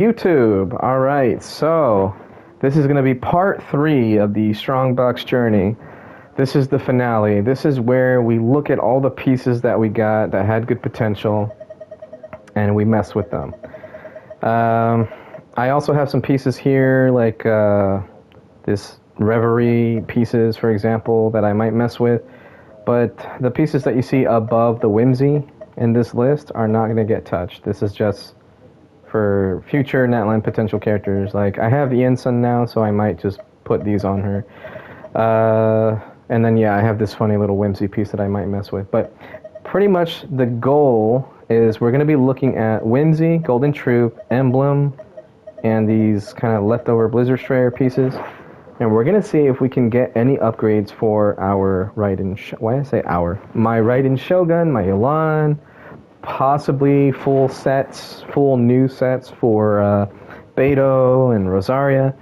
YouTube. All right, so this is going to be part 3 of the Strongbox journey. This is the finale. This is where we look at all the pieces that we got that had good potential, and we mess with them. I also have some pieces here, like this Reverie pieces, for example, that I might mess with. But the pieces that you see above the Whimsy in this list are not going to get touched. This is just for future Netland potential characters. Like, I have Yensun now, so I might just put these on her. And then, yeah, I have this funny little Whimsy piece that I might mess with. But pretty much the goal is we're going to be looking at Whimsy, Golden Troop, Emblem, and these kind of leftover Blizzard Strayer pieces. And we're going to see if we can get any upgrades for our Raiden... Why did I say our? My Raiden Shogun, my Elan, possibly full new sets for Beto and Rosaria,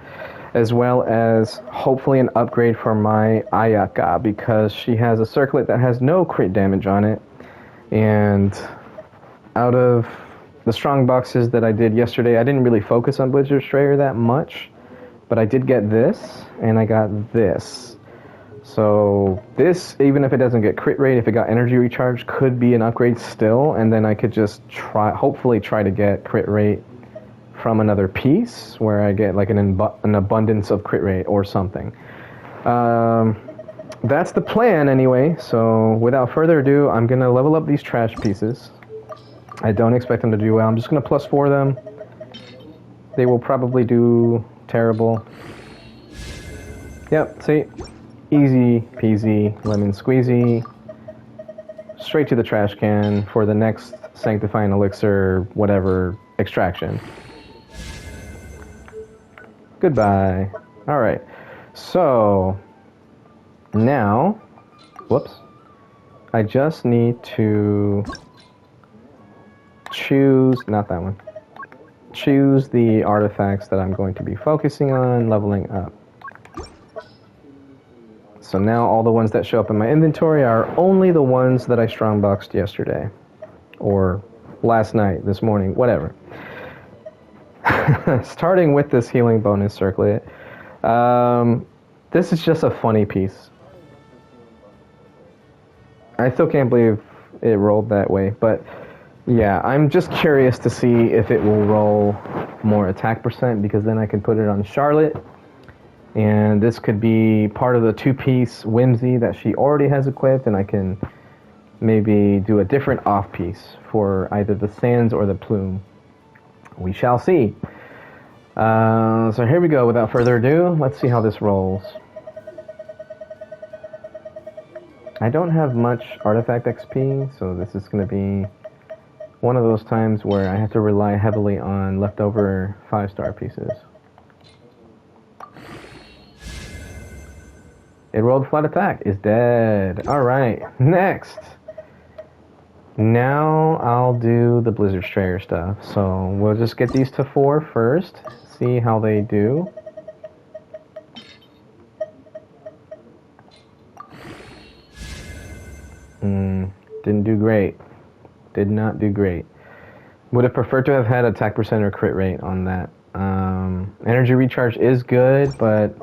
as well as hopefully an upgrade for my Ayaka, because she has a circlet that has no crit damage on it. And out of the strong boxes that I did yesterday, I didn't really focus on Blizzard Strayer that much, but I did get this, and I got this. So this, even if it doesn't get crit rate, if it got energy recharge, could be an upgrade still, and then I could just hopefully try to get crit rate from another piece, where I get like an abundance of crit rate or something. That's the plan anyway, so without further ado, I'm going to level up these trash pieces. I don't expect them to do well. I'm just going to +4 them. They will probably do terrible. Yep, see? Easy peasy, lemon squeezy. Straight to the trash can for the next sanctifying elixir, whatever, extraction. Goodbye. Alright, so now, whoops, I just need to choose, not that one, choose the artifacts that I'm going to be focusing on leveling up. So now all the ones that show up in my inventory are only the ones that I strongboxed yesterday. Or last night, this morning, whatever. Starting with this healing bonus circlet. This is just a funny piece. I still can't believe it rolled that way, but yeah, I'm just curious to see if it will roll more attack percent, because then I can put it on Charlotte. And this could be part of the 2-piece Whimsy that she already has equipped, and I can maybe do a different off-piece for either the Sands or the Plume. We shall see. So here we go. Without further ado, let's see how this rolls. I don't have much artifact XP, so this is going to be one of those times where I have to rely heavily on leftover 5-star pieces. It rolled flat attack. Is dead. Alright, next. Now I'll do the Blizzard Strayer stuff. So we'll just get these to 4 first. See how they do. Didn't do great. Did not do great. Would have preferred to have had attack percent or crit rate on that. Energy recharge is good, but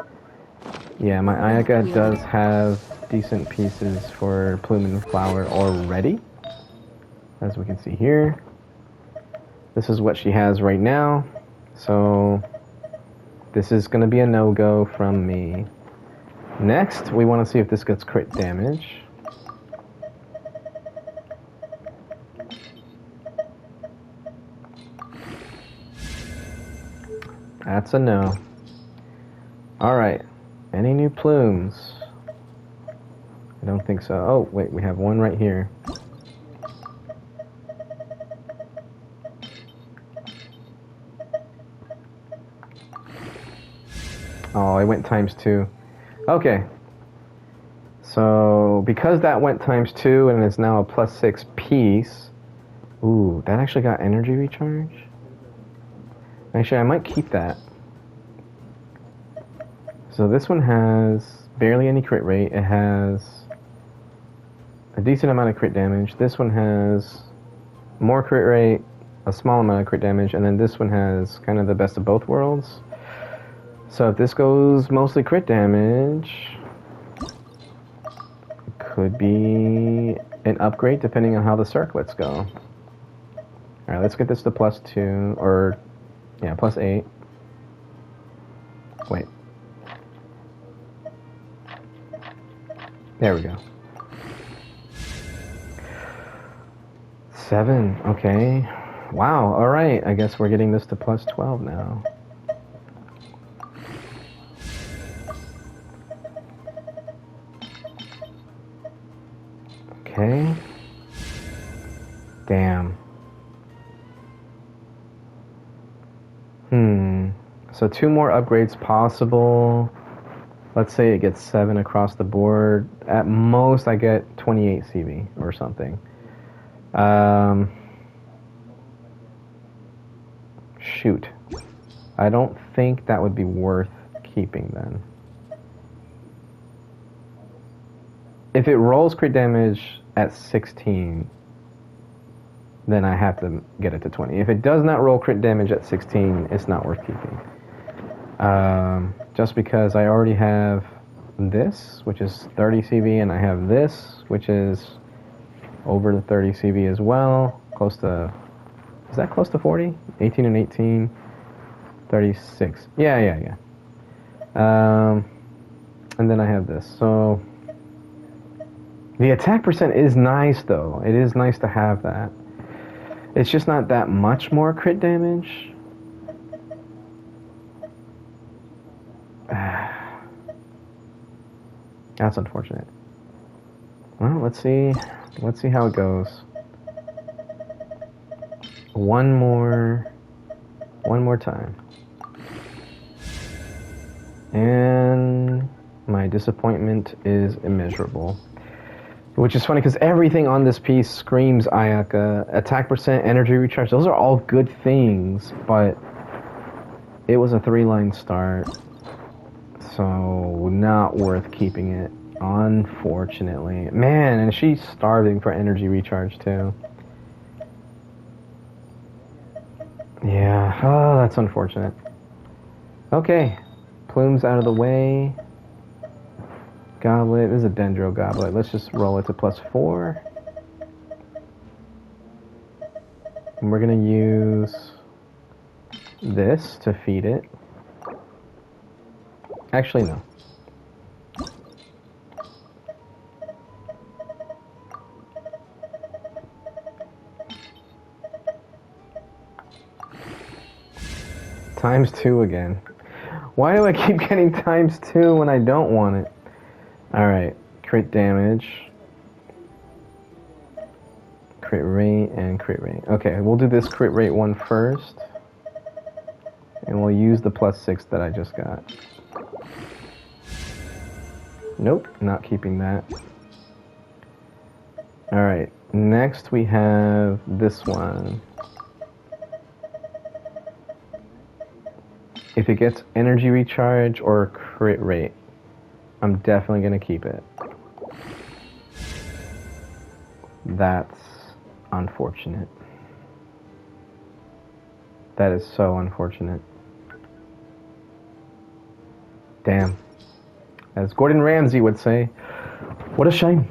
yeah, my Ayaka does have decent pieces for Plume and Flower already, as we can see here. This is what she has right now, so this is going to be a no-go from me. Next, we want to see if this gets crit damage. That's a no. Alright. Any new plumes? I don't think so. Oh, wait, we have one right here. Oh, it went ×2. Okay. So, because that went ×2 and is now a +6 piece... Ooh, that actually got energy recharge? Actually, I might keep that. So this one has barely any crit rate. It has a decent amount of crit damage. This one has more crit rate, a small amount of crit damage, and then this one has kind of the best of both worlds. So if this goes mostly crit damage, it could be an upgrade depending on how the circlets go. Alright, let's get this to +2, or, yeah, +8. Wait. There we go. 7, okay. Wow, alright, I guess we're getting this to +12 now. Okay. Damn. So 2 more upgrades possible. Let's say it gets 7 across the board. At most, I get 28 CV or something. Shoot. I don't think that would be worth keeping then. If it rolls crit damage at 16, then I have to get it to 20. If it does not roll crit damage at 16, it's not worth keeping. Just because I already have this, which is 30 CV, and I have this, which is over the 30 CV as well. Close to, is that close to 40? 18 and 18, 36. Yeah. And then I have this. So the attack percent is nice, though. It is nice to have that. It's just not that much more crit damage. That's unfortunate. Well, let's see how it goes. One more time. And my disappointment is immeasurable. Which is funny because everything on this piece screams Ayaka. Attack percent, energy recharge, those are all good things, but it was a 3-line start. So not worth keeping it, unfortunately. Man, and she's starving for energy recharge too. Yeah, oh, that's unfortunate. Okay, plumes out of the way. Goblet, this is a Dendro Goblet. Let's just roll it to +4. And we're gonna use this to feed it. Actually, no. ×2 again. Why do I keep getting ×2 when I don't want it? Alright, crit damage. Crit rate and crit rate. Okay, we'll do this crit rate one first. And we'll use the +6 that I just got. Nope, not keeping that. Alright, next we have this one. If it gets energy recharge or crit rate, I'm definitely going to keep it. That's unfortunate. That is so unfortunate. Damn. As Gordon Ramsay would say, what a shame.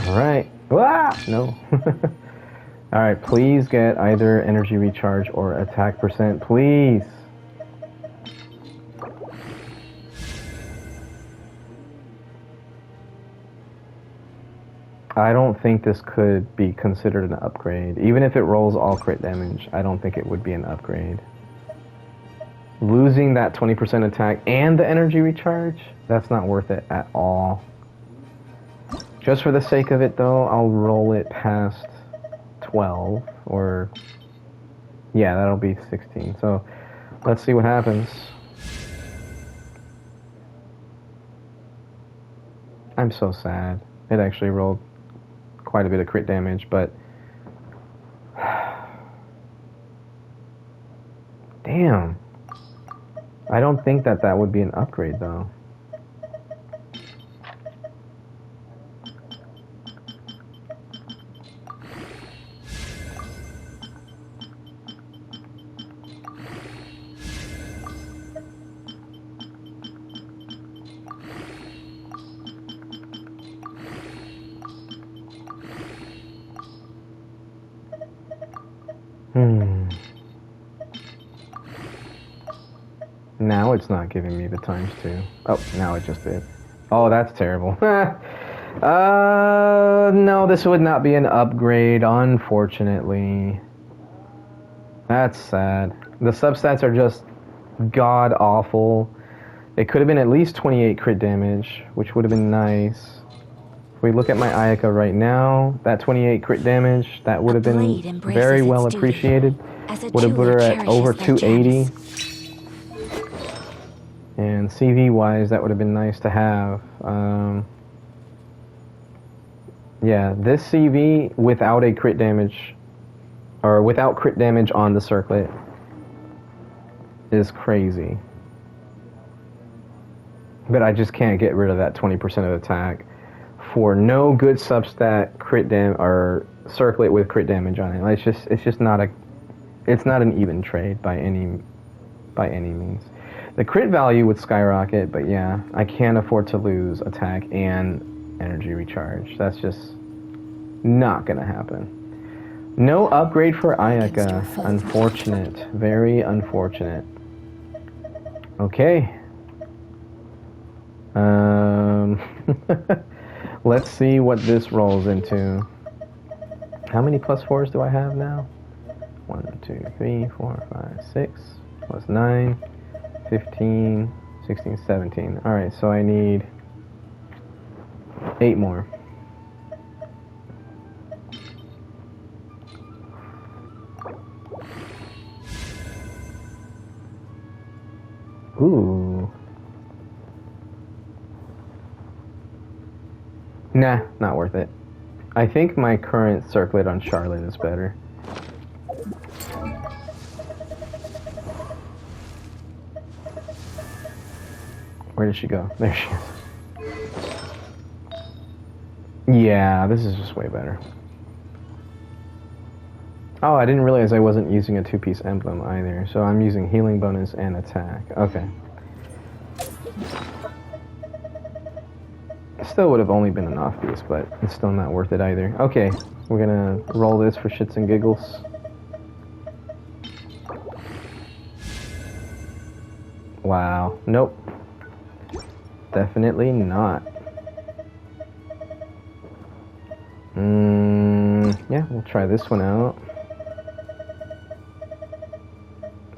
Alright. Ah! No. Alright, please get either energy recharge or attack percent, please. I don't think this could be considered an upgrade. Even if it rolls all crit damage, I don't think it would be an upgrade. Losing that 20% attack and the energy recharge, that's not worth it at all. Just for the sake of it though, I'll roll it past 12, or yeah, that'll be 16. So let's see what happens. I'm so sad. It actually rolled quite a bit of crit damage, but damn. I don't think that that would be an upgrade though. Hmm. Now it's not giving me the ×2. Oh, now it just did. Oh, that's terrible. No, this would not be an upgrade, unfortunately. That's sad. The substats are just god-awful. It could have been at least 28 crit damage, which would have been nice. If we look at my Ayaka right now, that 28 crit damage, that would have been very well appreciated. Would have put her at over 280. And CV-wise, that would have been nice to have. Yeah, this CV without a crit damage, or without crit damage on the circlet, is crazy. But I just can't get rid of that 20% of attack for no good substat crit dam or circlet with crit damage on it. It's just not an even trade by any means. The crit value would skyrocket, but yeah, I can't afford to lose attack and energy recharge. That's just not gonna happen. No upgrade for Ayaka. Unfortunate. Very unfortunate. Okay. Let's see what this rolls into. How many +4s do I have now? 1, 2, 3, 4, 5, 6, plus 9, 15, 16, 17. Alright, so I need 8 more. Ooh. Nah, not worth it. I think my current circlet on Charlotte is better. Where did she go? There she is. Yeah, this is just way better. Oh, I didn't realize I wasn't using a 2-piece emblem either, so I'm using healing bonus and attack. Okay. Still would have only been an off-piece, but it's still not worth it either. Okay, we're gonna roll this for shits and giggles. Wow. Nope. Definitely not. Yeah, we'll try this one out.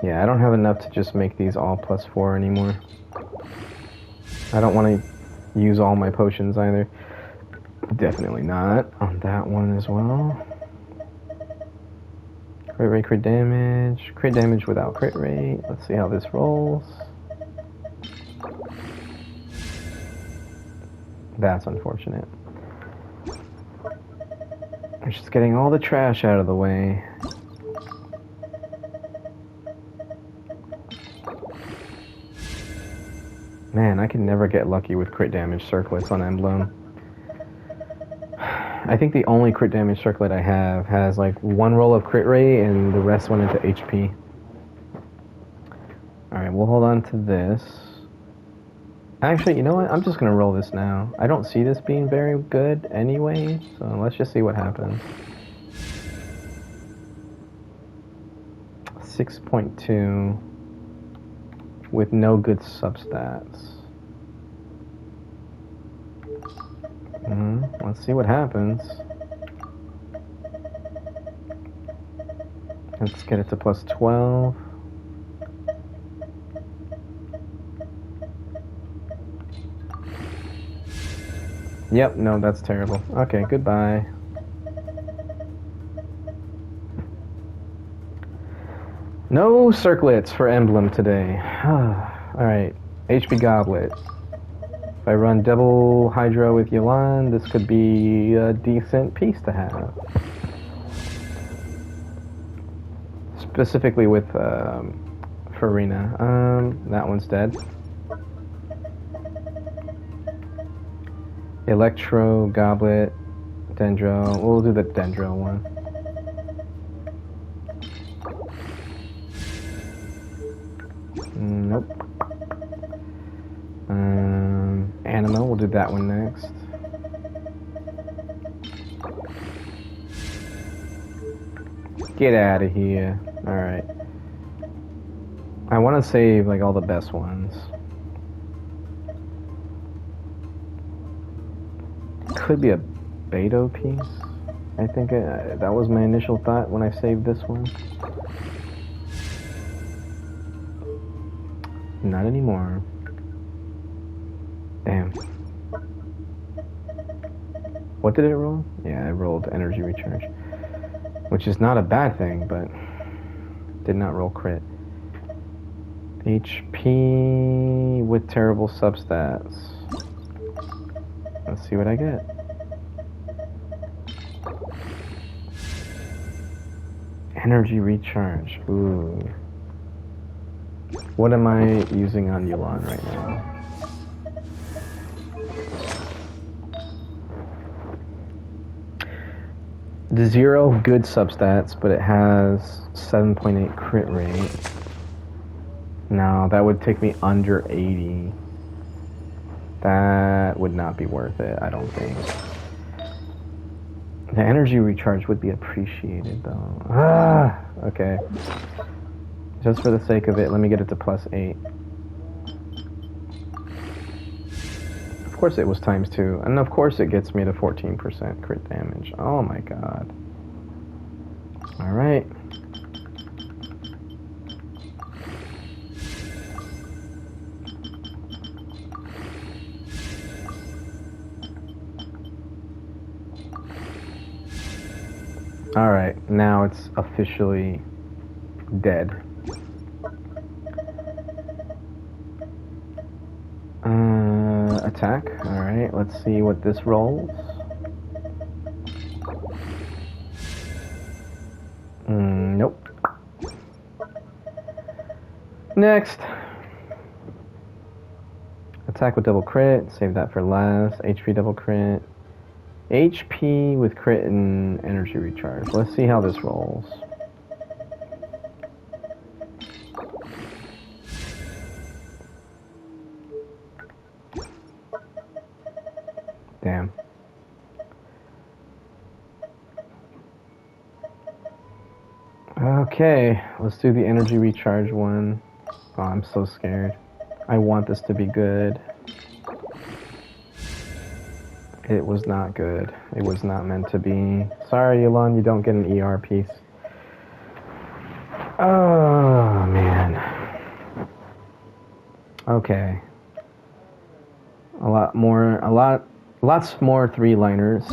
Yeah, I don't have enough to just make these all +4 anymore. I don't want to use all my potions either. Definitely not on that one as well. Crit rate, crit damage without crit rate. Let's see how this rolls. That's unfortunate. I'm just getting all the trash out of the way. Man, I can never get lucky with crit damage circlets on Emblem. I think the only crit damage circlet I have has like 1 roll of crit rate and the rest went into HP. Alright, we'll hold on to this. Actually, you know what? I'm just going to roll this now. I don't see this being very good anyway, so let's just see what happens. 6.2 with no good substats. Let's see what happens. Let's get it to +12. Yep, no, that's terrible. Okay, goodbye. No circlets for Emblem today. Alright, HP Goblet. If I run double Hydra with Yolan, this could be a decent piece to have. Specifically with Farina. That one's dead. Electro, Goblet, Dendro. We'll do the Dendro one. Nope. Anima, we'll do that one next. Get out of here. Alright. I want to save like all the best ones. Could be a Beto piece. I think that was my initial thought when I saved this one. Not anymore. Damn. What did it roll? Yeah, it rolled energy recharge. Which is not a bad thing, but did not roll crit. HP with terrible substats. Let's see what I get. Energy recharge. Ooh. What am I using on Yulan right now? The 0 good substats, but it has 7.8 crit rate. Now that would take me under 80. That would not be worth it, I don't think. The energy recharge would be appreciated though. Ah, okay. Just for the sake of it, let me get it to +8. Of course it was ×2, and of course it gets me to 14% crit damage. Oh my god. Alright. Alright, now it's officially dead. Attack. Alright, let's see what this rolls. Nope. Next. Attack with double crit. Save that for last. HP double crit. HP with crit and energy recharge. Let's see how this rolls. Damn. Okay, let's do the energy recharge one. Oh, I'm so scared. I want this to be good. It was not good. It was not meant to be. Sorry, Yulan, you don't get an ER piece. Oh, man. Okay. Lots more 3-liners.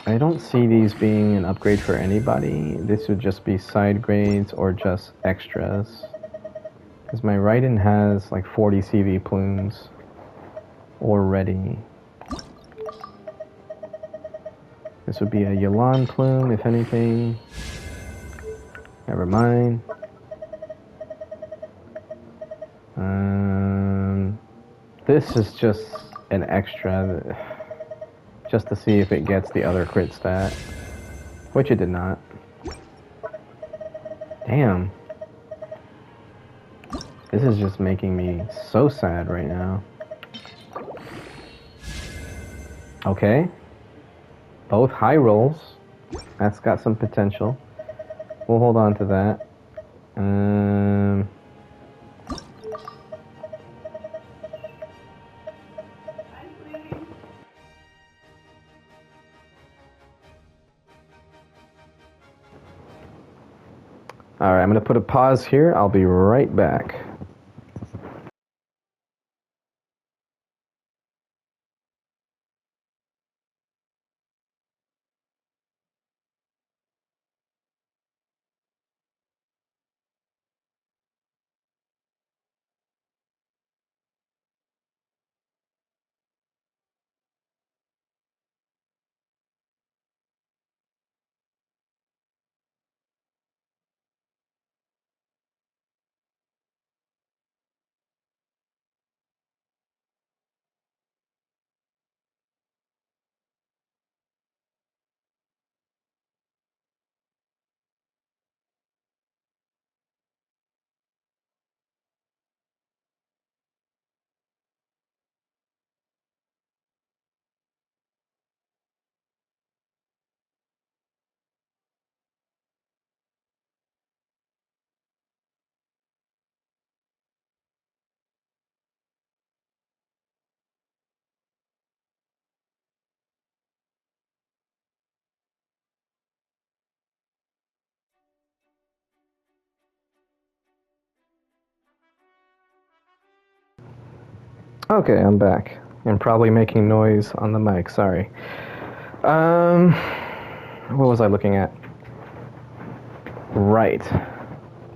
I don't see these being an upgrade for anybody. This would just be side grades or just extras. Because my Raiden has like 40 CV plumes already. This would be a Yulan plume, if anything. Never mind. This is just an extra, just to see if it gets the other crit stat, which it did not. Damn. This is just making me so sad right now. Okay. Both high rolls. That's got some potential. We'll hold on to that. Alright, I'm going to put a pause here. I'll be right back. Okay, I'm back. And probably making noise on the mic, sorry. What was I looking at? Right.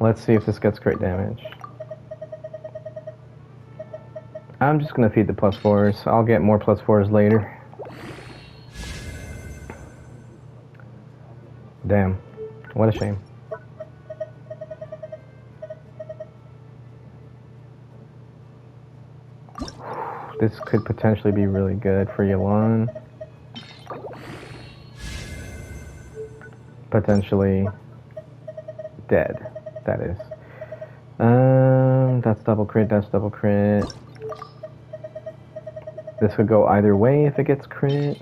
Let's see if this gets crit damage. I'm just gonna feed the +4s. I'll get more +4s later. Damn. What a shame. This could potentially be really good for Yelan. Potentially dead, that is. That's double crit, that's double crit. This could go either way if it gets crit.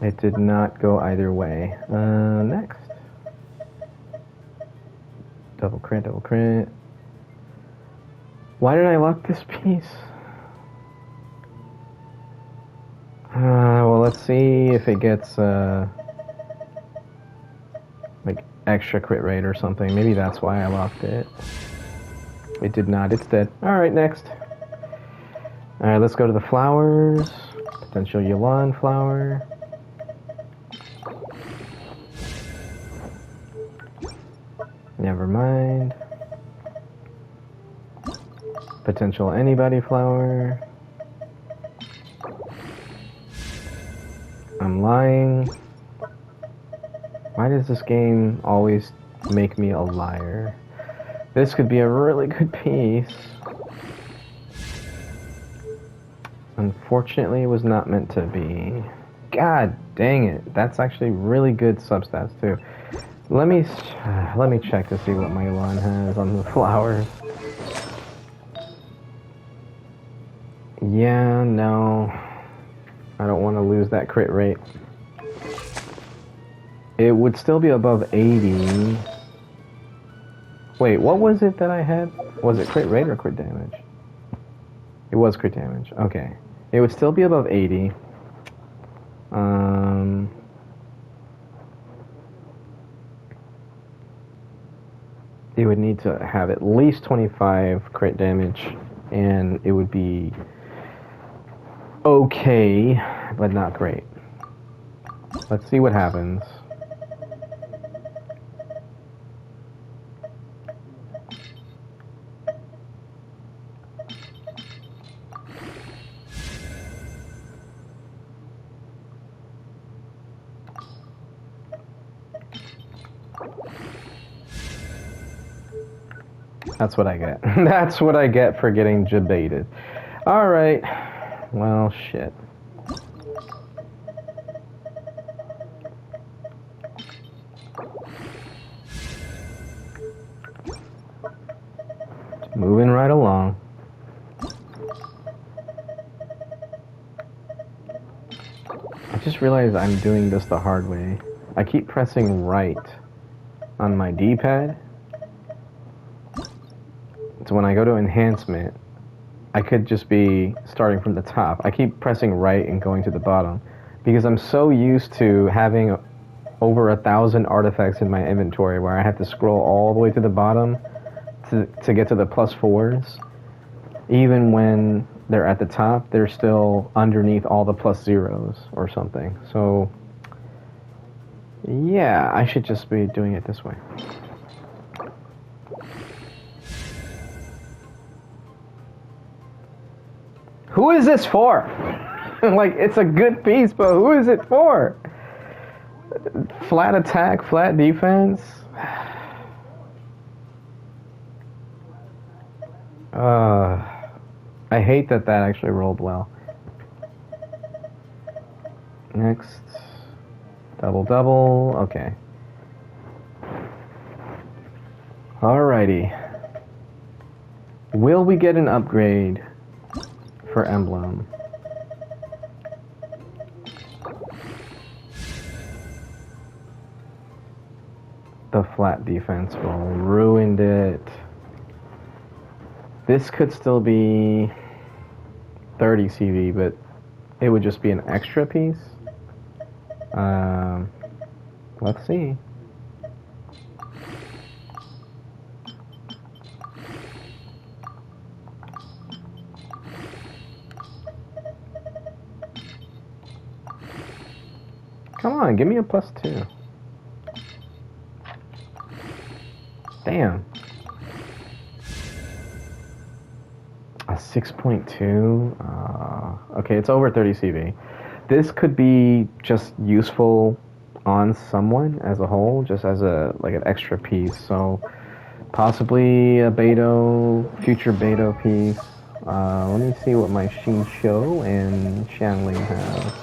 It did not go either way. Next. Double crit, double crit. Why did I lock this piece? Well, let's see if it gets, like, extra crit rate or something. Maybe that's why I locked it. It did not. It's dead. Alright, next. Alright, let's go to the flowers. Potential Yelan flower. Never mind. Potential anybody flower. I'm lying. Why does this game always make me a liar? This could be a really good piece. Unfortunately, it was not meant to be. God dang it. That's actually really good substats too. Let me check to see what my lawn has on the flowers. Yeah, no. I don't want to lose that crit rate. It would still be above 80. Wait, what was it that I had? Was it crit rate or crit damage? It was crit damage. Okay. It would still be above 80. It would need to have at least 25 crit damage, and it would be okay, but not great. Let's see what happens. That's what I get. That's what I get for getting debated. Alright. Well, shit. Moving right along. I just realized I'm doing this the hard way. I keep pressing right on my D-pad. So when I go to enhancement, I could just be starting from the top. I keep pressing right and going to the bottom because I'm so used to having over 1,000 artifacts in my inventory where I have to scroll all the way to the bottom to get to the +4s. Even when they're at the top, they're still underneath all the +0s or something. So yeah, I should just be doing it this way. Who is this for? Like, it's a good piece, but who is it for? Flat attack, flat defense? I hate that that actually rolled well. Next. Double, double. Okay. Alrighty. Will we get an upgrade for emblem? The flat defense roll ruined it. This could still be 30 CV, but it would just be an extra piece. Let's see. on, give me a +2. Damn. A 6.2? Okay, it's over 30 CV. This could be just useful on someone as a whole, just as like an extra piece. So possibly a Beto, future Beto piece. Let me see what my Xingqiu and Xiangling have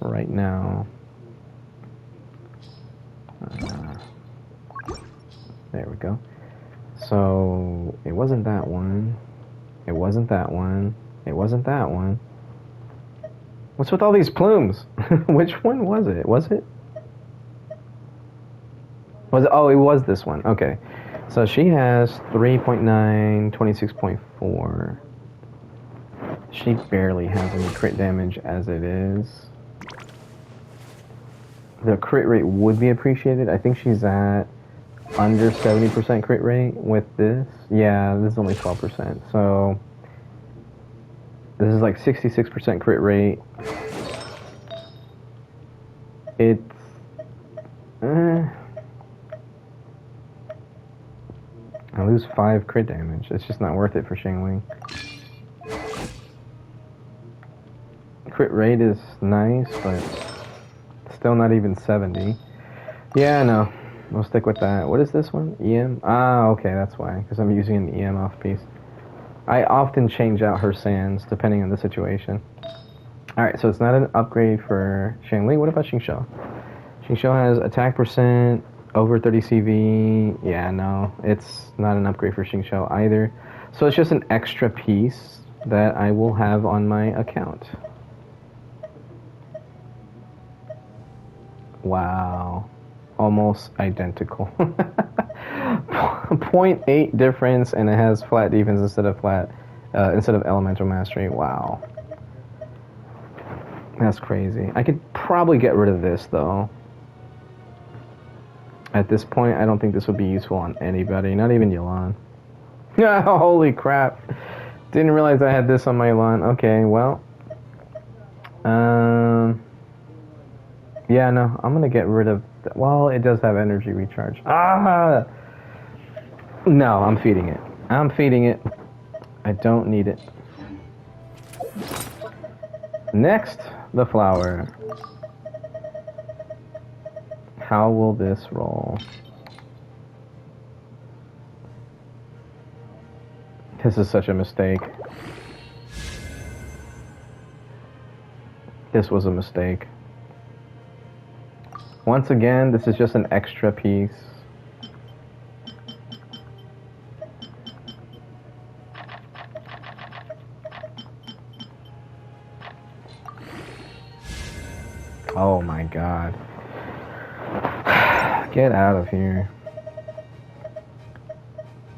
right now. There we go. So it wasn't that one. It wasn't that one. It wasn't that one. What's with all these plumes? Which one was it? Was it? Was it? Oh, it was this one. Okay. So she has 3.9, 26.4. She barely has any crit damage as it is. The crit rate would be appreciated. I think she's at under 70% crit rate with this. Yeah, this is only 12%. So this is like 66% crit rate. It's I lose 5 crit damage. It's just not worth it for Xiangling. Crit rate is nice, but still not even 70. Yeah, no. We'll stick with that. What is this one? EM? Ah, okay, that's why. Because I'm using an EM off piece. I often change out her sands depending on the situation. Alright, so it's not an upgrade for Xiangling. What about Xingqiu? Xingqiu has attack percent, over 30 CV. Yeah, no, it's not an upgrade for Xingqiu either. So it's just an extra piece that I will have on my account. Wow. Almost identical. 0.8 difference, and it has flat defense instead of elemental mastery. Wow. That's crazy. I could probably get rid of this, though. At this point, I don't think this would be useful on anybody, not even Yelan. Holy crap. Didn't realize I had this on my Yelan. Okay, well. Yeah, no, I'm gonna get rid of... Well, it does have energy recharge. Ah! No, I'm feeding it. I'm feeding it. I don't need it. Next, the flower. How will this roll? This is such a mistake. This was a mistake. Once again, this is just an extra piece. Oh my god. Get out of here.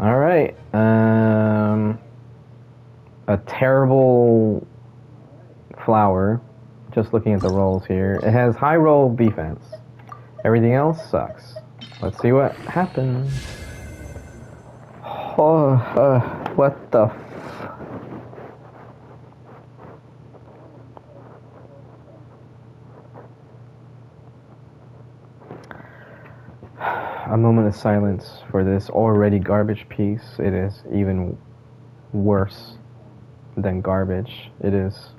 Alright. A terrible flower. Just looking at the rolls here. It has high roll defense. Everything else sucks. Let's see what happens. Oh, what the A moment of silence for this already garbage piece. It is even worse than garbage. It's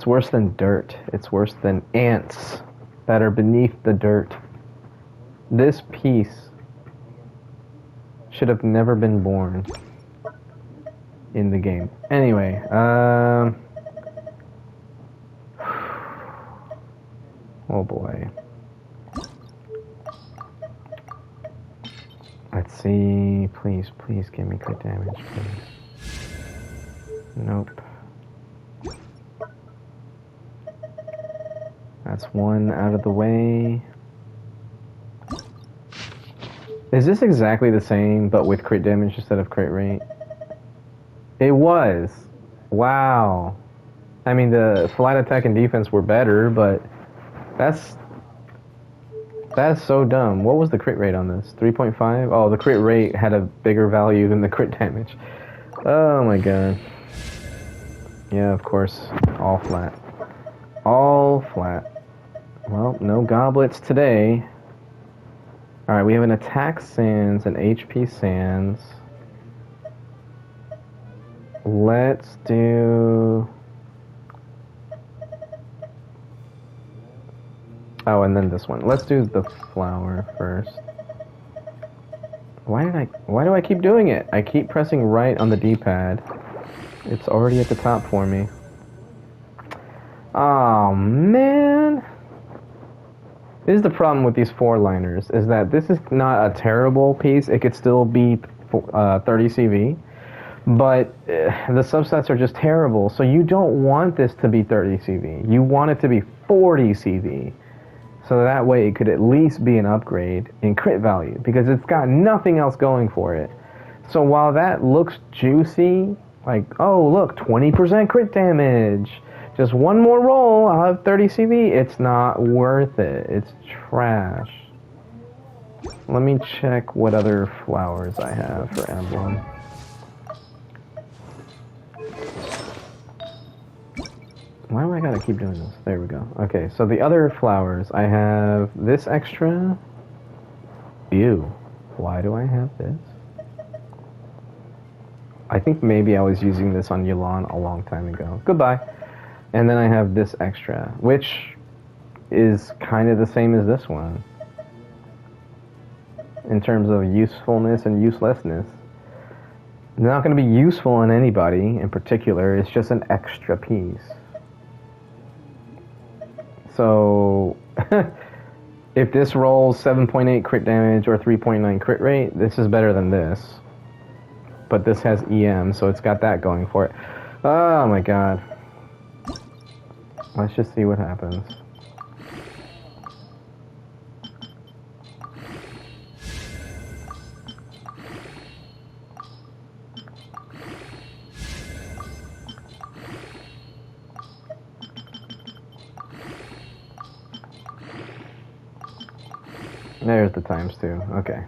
worse than dirt. It's worse than ants that are beneath the dirt. This piece should have never been born in the game. Anyway, oh boy. Let's see. Please, please give me crit damage, please. Nope. That's one out of the way. Is this exactly the same, but with crit damage instead of crit rate? It was. Wow. I mean, the flight attack and defense were better, but that's so dumb. What was the crit rate on this? 3.5? Oh, the crit rate had a bigger value than the crit damage. Oh my god. Yeah, of course. All flat. All flat. Well, no goblets today. Alright, we have an attack sands, an HP sands. Let's do... Oh, and then this one. Let's do the flower first. Why do I keep doing it? I keep pressing right on the D-pad. It's already at the top for me. Oh, man. This is the problem with these four-liners, is that this is not a terrible piece. It could still be 30 CV, but the subsets are just terrible. So you don't want this to be 30 CV. You want it to be 40 CV. So that way it could at least be an upgrade in crit value, because it's got nothing else going for it. So while that looks juicy, like, oh look, 20% crit damage, just one more roll, I'll have 30 CV, it's not worth it. It's trash. Let me check what other flowers I have for emblem. Why do I gotta keep doing this? There we go. Okay, so the other flowers, I have this extra. Ew. Why do I have this? I think maybe I was using this on Yulan a long time ago. Goodbye. And then I have this extra, which is kind of the same as this one in terms of usefulness and uselessness. It's not going to be useful on anybody in particular. It's just an extra piece. So if this rolls 7.8 crit damage or 3.9 crit rate, this is better than this. But this has EM, so it's got that going for it. Oh my god. Let's just see what happens. There's the times 2. Okay.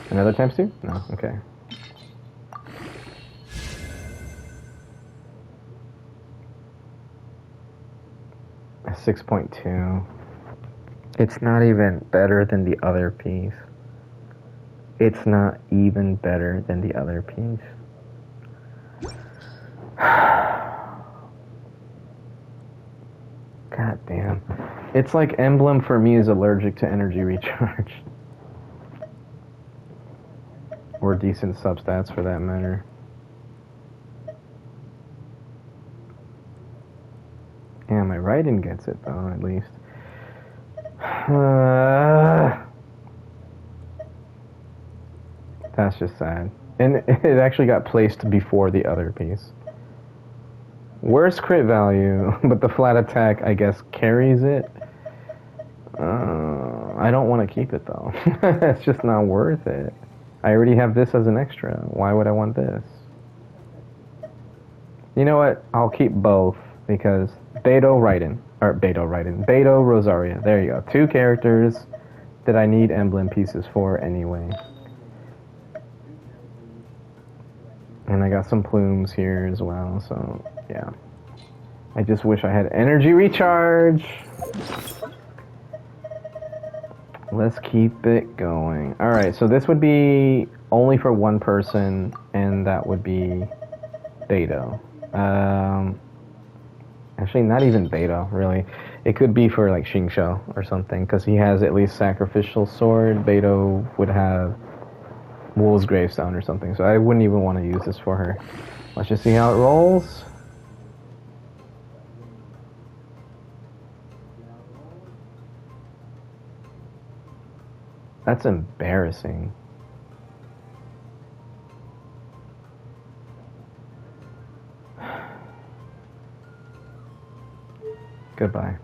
Another times 2? No, okay. A 6.2. It's not even better than the other piece. It's not even better than the other piece. God damn. It's like emblem for me is allergic to energy recharge. Or decent substats for that matter. Yeah, my Raiden gets it though, at least. That's just sad. And it actually got placed before the other piece. Worse crit value, but the flat attack, I guess, carries it. I don't want to keep it though. It's just not worth it. I already have this as an extra. Why would I want this? You know what? I'll keep both because Beto Rosaria. There you go. 2 characters that I need emblem pieces for anyway. And I got some plumes here as well, so yeah. I just wish I had energy recharge. Let's keep it going. Alright, so this would be only for one person, and that would be Beto. Actually, not even Beto, really. It could be for like Xingqiu or something, because he has at least Sacrificial Sword. Beto would have Wolf's Gravestone or something, so I wouldn't even want to use this for her. Let's just see how it rolls. That's embarrassing. Goodbye.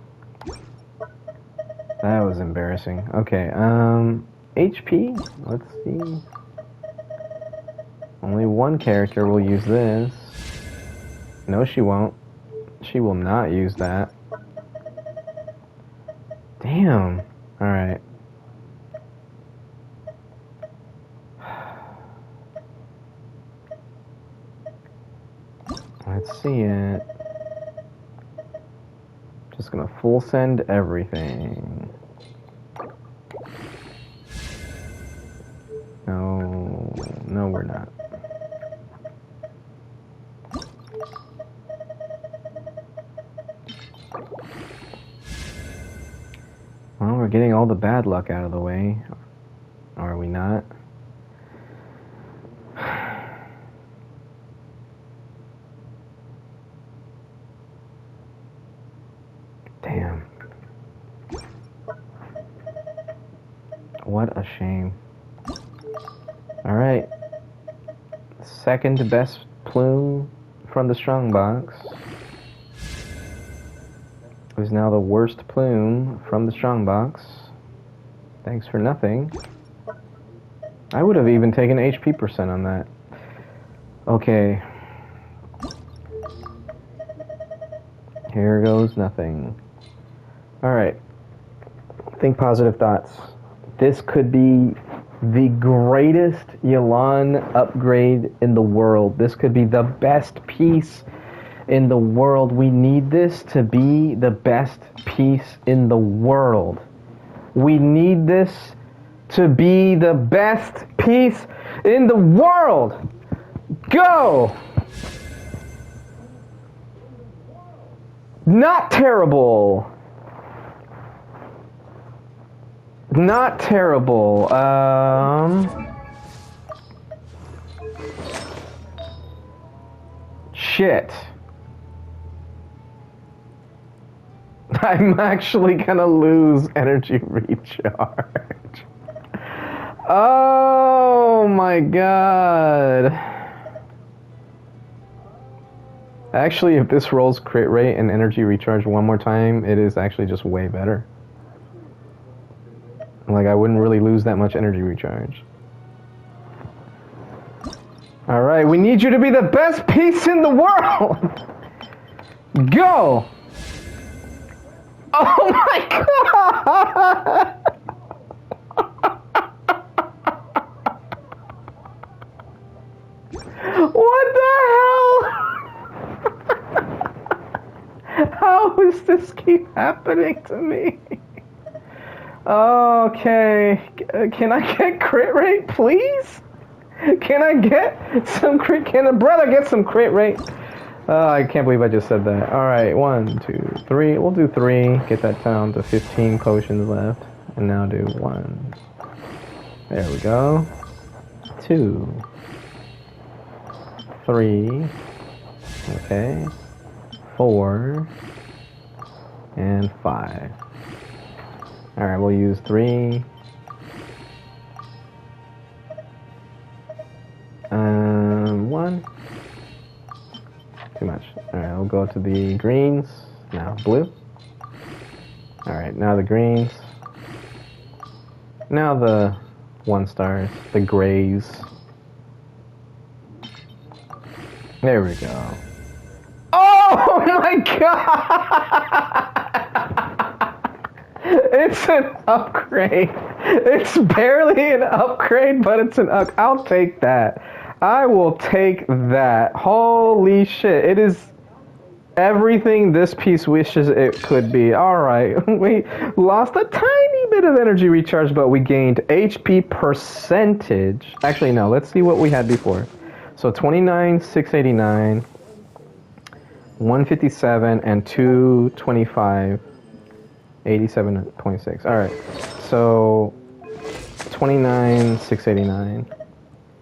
That was embarrassing. Okay, HP? Let's see. Only one character will use this. No, she won't. She will not use that. Damn. Alright. Let's see it. Just gonna full send everything. No, no, we're not. Well, we're getting all the bad luck out of the way. Or are we not? Damn. What a shame. Alright. Second best plume from the Strongbox is now the worst plume from the Strongbox. Thanks for nothing. I would have even taken HP percent on that. Okay. Here goes nothing. Alright. Think positive thoughts. This could be the greatest Yelan upgrade in the world. This could be the best piece in the world. We need this to be the best piece in the world. We need this to be the best piece in the world. Go! Not terrible. Not terrible. Shit. I'm actually gonna lose energy recharge. Oh my god. Actually, if this rolls crit rate and energy recharge one more time, it is actually just way better. Like, I wouldn't really lose that much energy recharge. Alright, we need you to be the best piece in the world! Go! Oh my god! What the hell? How does this keep happening to me? Okay, can I get crit rate, please? Can I get some crit? Can a brother get some crit rate? I can't believe I just said that. Alright, 1, 2, 3. We'll do 3. Get that down to 15 potions left. And now do 1. There we go. 2. 3. Okay. 4. And 5. Alright, we'll use 3. 1. Too much. Alright, we'll go to the greens. Now blue. Alright, now the greens. Now the 1 stars. The grays. There we go. Oh my god! It's an upgrade. It's barely an upgrade, but it's an up. I'll take that. I will take that. Holy shit. It is everything this piece wishes it could be. Alright, we lost a tiny bit of energy recharge, but we gained HP percentage. Actually, no, let's see what we had before. So 29, 689, 157, and 225. 87.6. Alright, so 29, 689.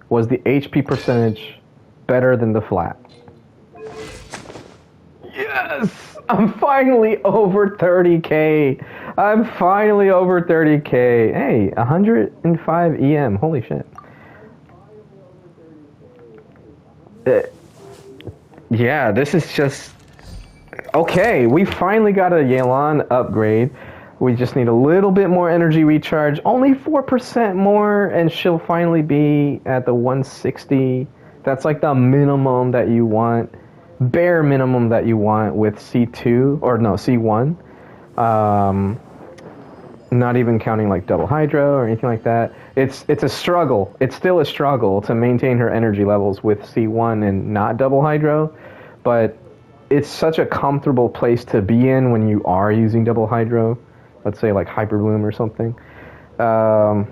Was the HP percentage better than the flat? Yes! I'm finally over 30k. I'm finally over 30k. Hey, 105 EM. Holy shit. Yeah, this is just... Okay, we finally got a Yelan upgrade. We just need a little bit more energy recharge. Only 4% more, and she'll finally be at the 160. That's like the minimum that you want. Bare minimum that you want with C2, or no, C1. Not even counting like double hydro or anything like that. It's a struggle. It's still a struggle to maintain her energy levels with C1 and not double hydro. But it's such a comfortable place to be in when you are using double hydro. Let's say like Hyper Bloom or something. But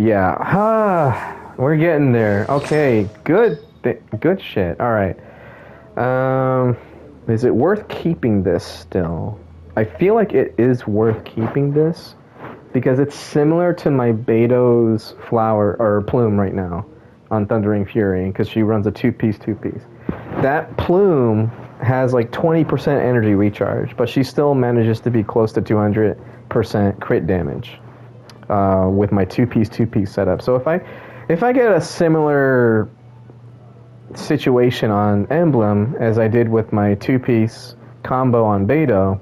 yeah, we're getting there. Okay, good shit. All right. Is it worth keeping this still? I feel like it is worth keeping this because it's similar to my Beto's flower or plume right now on Thundering Fury because she runs a two-piece. That plume has like 20% energy recharge, but she still manages to be close to 200% crit damage with my two-piece setup. So if I get a similar situation on Emblem as I did with my two-piece combo on Beto,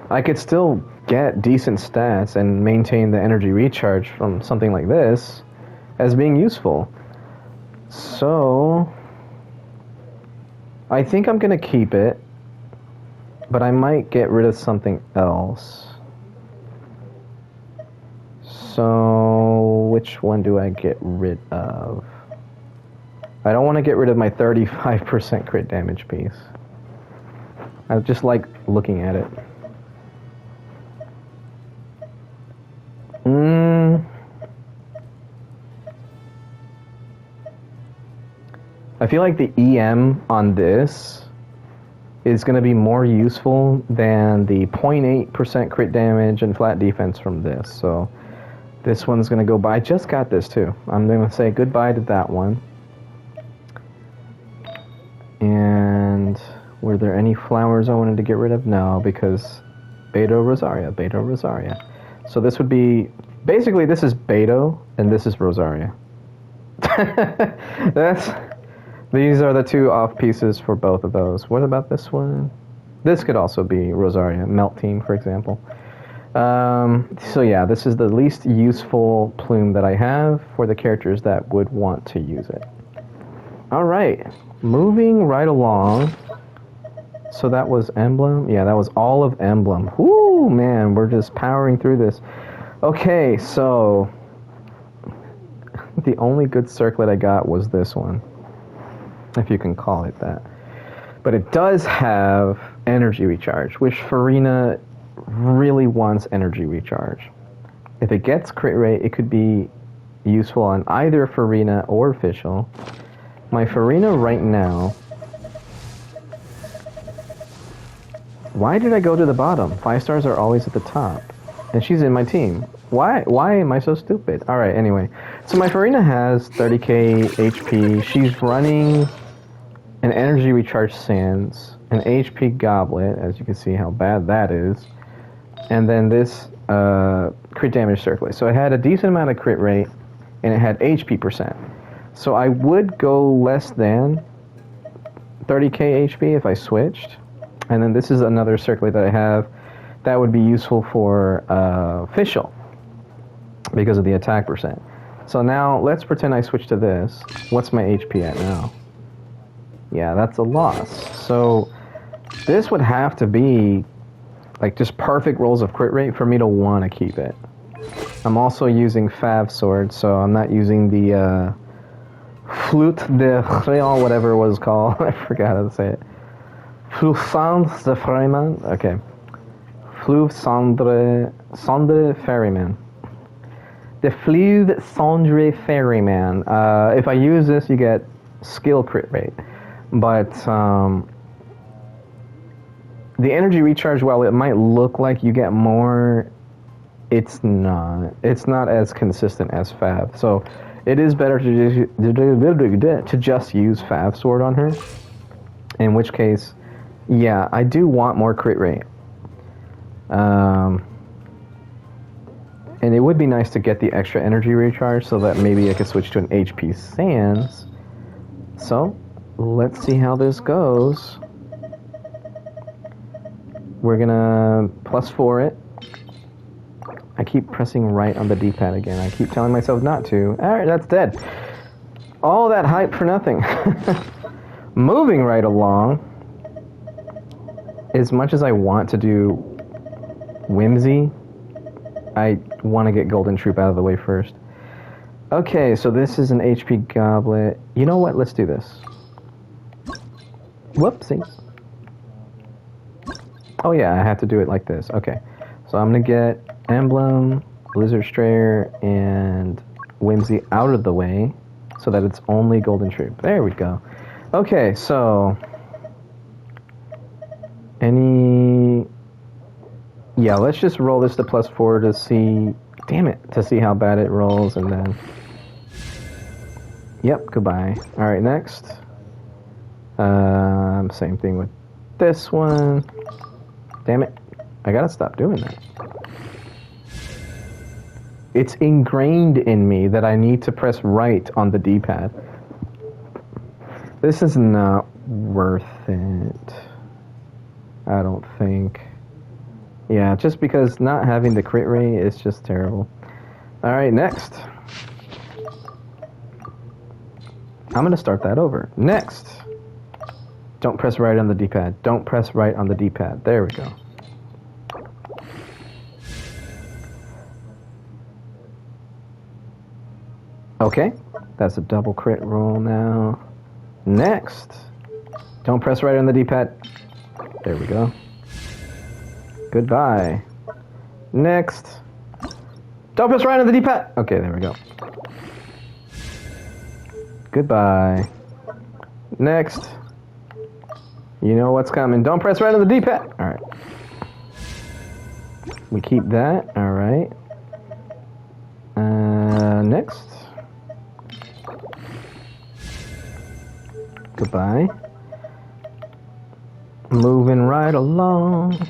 I could still get decent stats and maintain the energy recharge from something like this as being useful. So I think I'm gonna keep it, but I might get rid of something else. So which one do I get rid of? I don't want to get rid of my 35% crit damage piece. I just like looking at it. I feel like the EM on this is going to be more useful than the 0.8% crit damage and flat defense from this. So this one's going to go by. I just got this too. I'm going to say goodbye to that one. And were there any flowers I wanted to get rid of? No, because Beto Rosaria. So this would be, basically this is Beto and this is Rosaria. These are the two off pieces for both of those. What about this one? This could also be Rosaria, Melt Team, for example. So yeah, this is the least useful plume that I have for the characters that would want to use it. Alright, moving right along. So that was Emblem? Yeah, that was all of Emblem. Whoo, man, we're just powering through this. Okay, so the only good circlet I got was this one, if you can call it that. But it does have energy recharge, which Farina really wants energy recharge. If it gets crit rate, it could be useful on either Farina or Fischl. My Farina right now... Why did I go to the bottom? 5 stars are always at the top. And she's in my team. Why am I so stupid? Alright, anyway. So my Farina has 30k HP. She's running an energy recharge Sands, an HP Goblet, as you can see how bad that is, and then this crit damage circlet. So it had a decent amount of crit rate, and it had HP percent. So I would go less than 30k HP if I switched. And then this is another circlet that I have that would be useful for Fischl because of the attack percent. So now let's pretend I switch to this. What's my HP at now? Yeah, that's a loss. So this would have to be like just perfect rolls of crit rate for me to want to keep it. I'm also using Fav Sword, so I'm not using the Flute de Créant, whatever it was called. I forgot how to say it. Flufand de Ferryman. Okay. Flufandre Ferryman. The Fleuve Cendre Ferryman. If I use this, you get skill crit rate. But the energy recharge, while it might look like you get more, it's not. It's not as consistent as Fav. So it is better to just use Fav Sword on her. In which case, yeah, I do want more crit rate. And it would be nice to get the extra energy recharge so that maybe I could switch to an HP Sans. So, let's see how this goes. We're gonna +4 it. I keep pressing right on the D-pad again. I keep telling myself not to. Alright, that's dead. All that hype for nothing. Moving right along. As much as I want to do Whimsy, I want to get Golden Troop out of the way first. Okay, so this is an HP Goblet. You know what? Let's do this. Whoopsie. Oh yeah, I have to do it like this. Okay. So I'm going to get Emblem, Blizzard Strayer, and Whimsy out of the way so that it's only Golden Troop. There we go. Okay, so... Yeah, let's just roll this to +4 to see... Damn it, to see how bad it rolls, and then... Yep, goodbye. Alright, next. Same thing with this one. Damn it. I gotta stop doing that. It's ingrained in me that I need to press right on the D-pad. This is not worth it. I don't think. Yeah, just because not having the crit rate is just terrible. Alright, next. I'm gonna start that over. Next. Don't press right on the D-pad. Don't press right on the D-pad. There we go. Okay, that's a double crit roll now. Next. Don't press right on the D-pad. There we go. Goodbye. Next. Don't press right on the D-pad. Okay, there we go. Goodbye. Next. You know what's coming. Don't press right on the D-pad. Alright. We keep that. Alright. Next. Goodbye. Moving right along.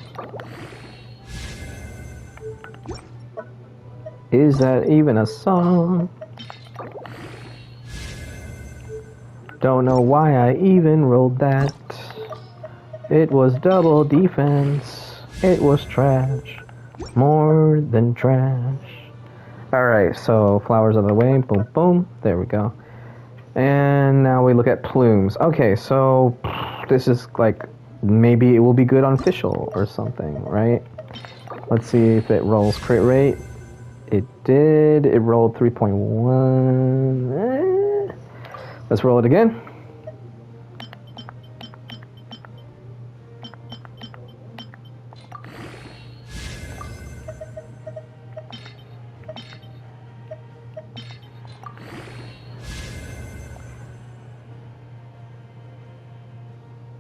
Is that even a song? Don't know why I even rolled that. It was double defense. It was trash. More than trash. Alright, so flowers of the way. Boom, boom. There we go. And now we look at plumes. Okay, so this is like, maybe it will be good on official or something, right? Let's see if it rolls crit rate. It did. It rolled 3.1. Let's roll it again.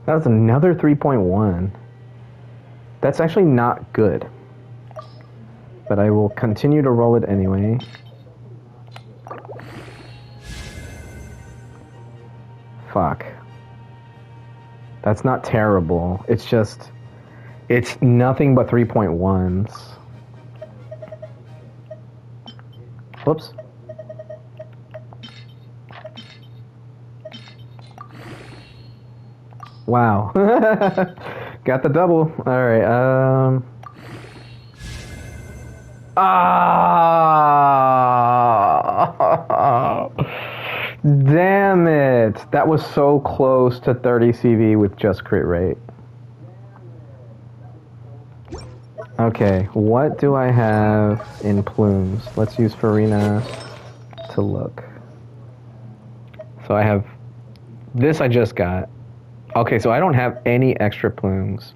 That was another 3.1. That's actually not good. But I will continue to roll it anyway. Fuck. That's not terrible. It's just... It's nothing but 3.1s. Whoops. Wow. Got the double. Alright, Damn it. That was so close to 30 CV with just crit rate. Okay, what do I have in plumes? Let's use Farina to look. So I have... This I just got. Okay, so I don't have any extra plumes.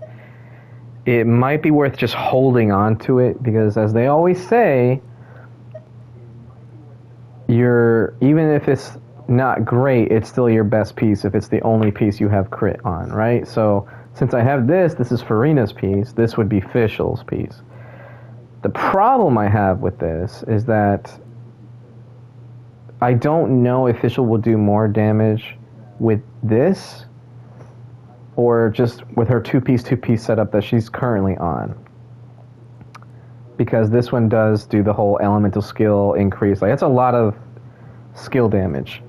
It might be worth just holding on to it, because as they always say, even if it's not great, it's still your best piece if it's the only piece you have crit on, right? So since I have this is Farina's piece, this would be Fischl's piece. The problem I have with this is that I don't know if Fischl will do more damage with this or just with her two-piece setup that she's currently on. Because this one does do the whole elemental skill increase. Like, it's a lot of skill damage.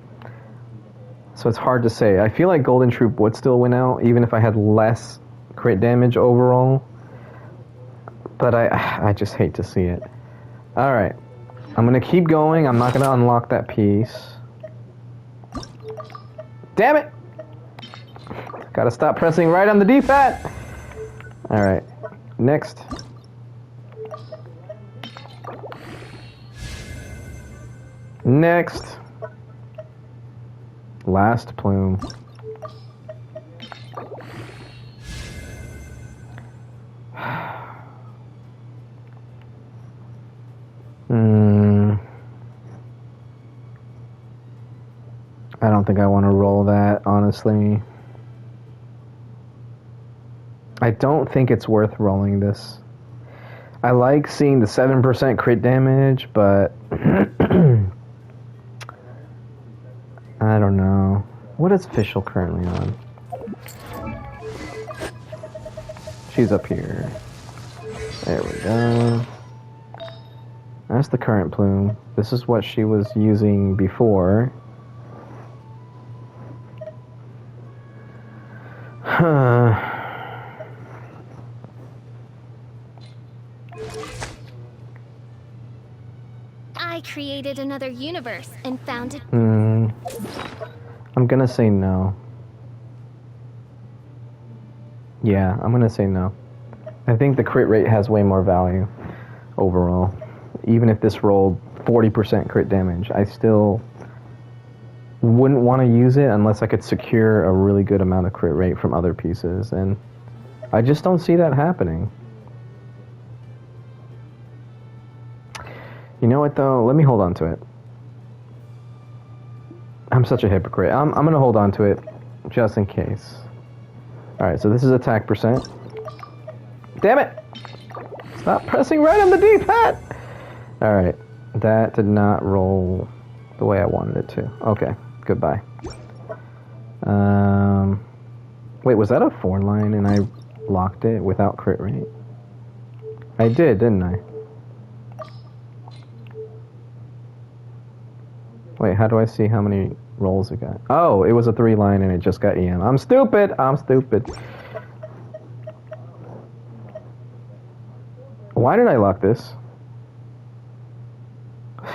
So it's hard to say. I feel like Golden Troop would still win out, even if I had less crit damage overall. But I just hate to see it. Alright. I'm going to keep going. I'm not going to unlock that piece. Damn it! Gotta stop pressing right on the D-pad! Alright. Next. Next. Last plume. don't think I want to roll that, honestly. I don't think it's worth rolling this. I like seeing the 7% crit damage, but I don't know. What is Fischl currently on? She's up here. There we go. That's the current plume. This is what she was using before. I created another universe and found it. I'm gonna say no. Yeah, I'm gonna say no. I think the crit rate has way more value overall. Even if this rolled 40% crit damage, I still wouldn't want to use it unless I could secure a really good amount of crit rate from other pieces, and I just don't see that happening. You know what though? Let me hold on to it. I'm such a hypocrite. I'm gonna hold on to it just in case. Alright, so this is attack percent. Damn it! Stop pressing right on the D-pad! Alright, that did not roll the way I wanted it to. Okay, goodbye. Wait, was that a 4-line and I locked it without crit rate? I did, didn't I? Wait, how do I see how many rolls it got? Oh, it was a 3-line and it just got EM. I'm stupid! I'm stupid. Why did I lock this?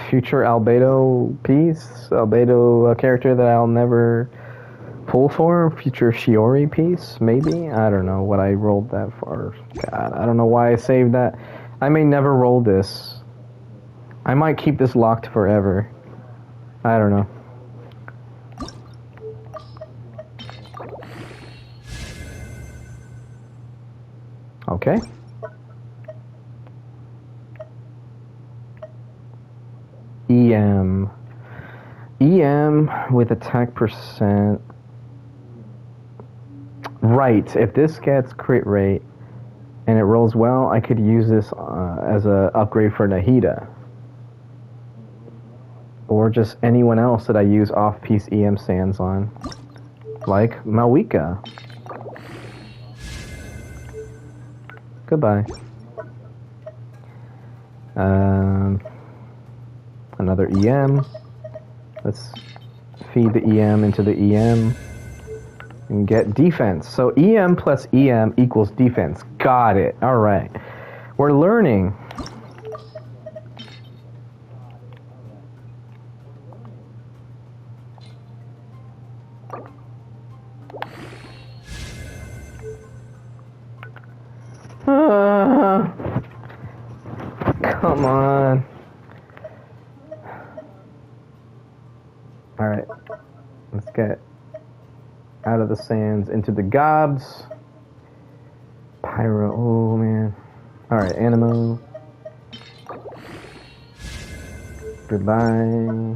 Future Albedo piece? Albedo character that I'll never pull for? Future Shiori piece? Maybe? I don't know what I rolled that for. God, I don't know why I saved that. I may never roll this. I might keep this locked forever. I don't know. Okay. EM. EM with attack percent. Right, if this gets crit rate and it rolls well, I could use this as a upgrade for Nahida. Or just anyone else that I use off-piece EM sands on. Like Malwika. Goodbye. Another EM. Let's feed the EM into the EM and get defense. So EM plus EM equals defense. Got it. All right. We're learning. Come on. Alright. Let's get out of the sands into the gobs. Pyro. Oh, man. Alright, Animo. Goodbye.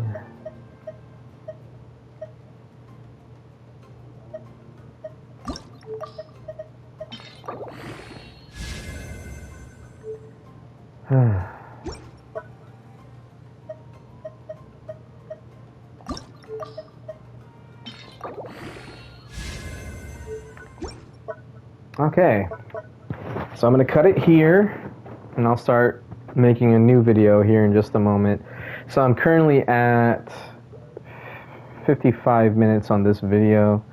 Okay, so I'm going to cut it here, and I'll start making a new video here in just a moment. So I'm currently at 55 minutes on this video.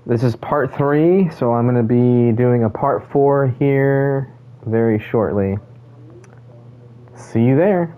This is part 3, so I'm going to be doing a part 4 here very shortly. See you there.